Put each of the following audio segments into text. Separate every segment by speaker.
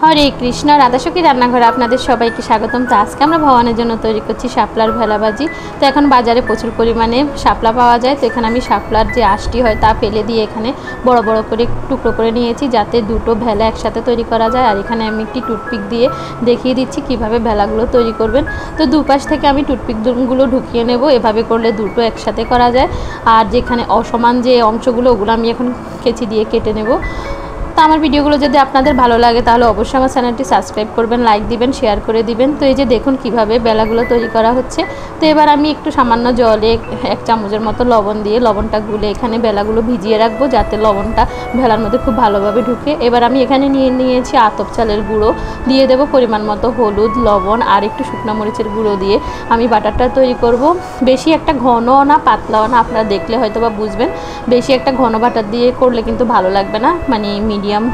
Speaker 1: হরে কৃষ্ণ। রাধাসখী রান্নাঘরে আপনাদের সবাইকে স্বাগতম। তো আজকে আমরা ভগবানের জন্য তৈরি করছি শাপলার ভেলা ভাজি। তো এখন বাজারে প্রচুর পরিমাণে শাপলা পাওয়া যায়। তো এখানে আমি শাপলার যে আঁশটি হয় তা ফেলে দিয়ে এখানে বড় বড় করে টুকরো করে নিয়েছি, যাতে দুটো ভেলা একসাথে তৈরি করা যায়। আর এখানে আমি একটি টুথপিক দিয়ে দেখিয়ে দিচ্ছি কিভাবে ভেলাগুলো তৈরি করবেন। তো দুপাশ থেকে আমি টুথপিকগুলো ঢুকিয়ে নেব। এভাবে করলে দুটো একসাথে করা যায়। আর যেখানে অসমান যে অংশগুলো, ওগুলো আমি এখন কেচি দিয়ে কেটে নেব। তো আমার ভিডিওগুলো যদি আপনাদের ভালো লাগে তাহলে অবশ্যই আমার চ্যানেলটি সাবস্ক্রাইব করবেন, লাইক দিবেন, শেয়ার করে দিবেন। তো এই যে দেখুন কিভাবে বেলাগুলো তৈরি করা হচ্ছে। তো এবার আমি একটু সামান্য জলে 1 চামচের মতো লবণ দিয়ে লবণটা গুলে এখানে বেলাগুলো ভিজিয়ে রাখবো, যাতে লবণটা ভেলার মধ্যে খুব ভালোভাবে ঢুকে। এবার আমি এখানে নিয়েছি আতপ চালের গুঁড়ো, দিয়ে দেবো পরিমাণ মতো হলুদ, লবণ আর একটু শুকনো মরিচের গুঁড়ো দিয়ে আমি বাটারটা তৈরি করব। বেশি একটা ঘনও না পাতলাও না, আপনারা দেখলে হয়তো বা বুঝবেন। বেশি একটা ঘন বাটার দিয়ে করলে কিন্তু ভালো লাগবে না, মানে মিডিয়াম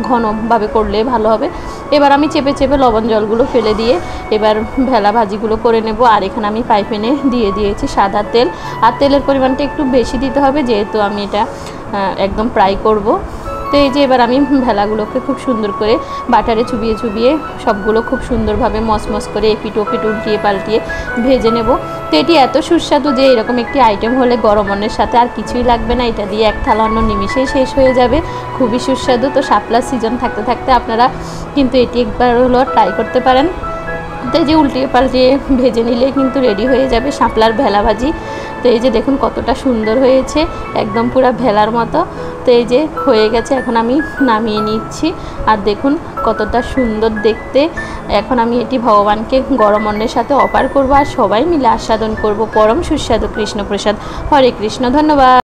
Speaker 1: ঘনভাবে করলে ভালো হবে। এবার আমি চেপে চেপে লবণ জলগুলো ফেলে দিয়ে এবার ভেলা ভাজিগুলো করে নেব। আর এখানে আমি ফ্রাই প্যানে দিয়ে দিয়েছি সাদা তেল। আর তেলের পরিমাণটা একটু বেশি দিতে হবে, যেহেতু আমি এটা একদম ফ্রাই করব। তো এই যে এবার আমি ভেলাগুলোকে খুব সুন্দর করে বাটারে চুবিয়ে চুবিয়ে সবগুলো খুব সুন্দরভাবে মসমস করে এপিট ওপিট উল্টিয়ে পাল্টিয়ে ভেজে নেব। তো এটি এত সুস্বাদু যে এরকম একটি আইটেম হলে গরম অন্নের সাথে আর কিছুই লাগবে না। এটা দিয়ে এক থালা অন্ন নিমিশেই শেষ হয়ে যাবে। খুবই সুস্বাদু। তো শাপলার সিজন থাকতে থাকতে আপনারা কিন্তু এটি একবার হলো ট্রাই করতে পারেন। তো এই যে উল্টিয়ে পাল্টিয়ে ভেজে নিলে কিন্তু রেডি হয়ে যাবে শাপলার ভেলা ভাজি। তো এই যে দেখুন কতটা সুন্দর হয়েছে, একদম পুরো ভেলার মতো। তো এই যে হয়ে গেছে, এখন আমি নামিয়ে নিচ্ছি। আর দেখুন কতটা সুন্দর দেখতে। এখন আমি এটি ভগবানকে গরম অন্নের সাথে অফার করব আর সবাই মিলে আস্বাদন করব পরম সুস্বাদু কৃষ্ণপ্রসাদ। হরে কৃষ্ণ। ধন্যবাদ।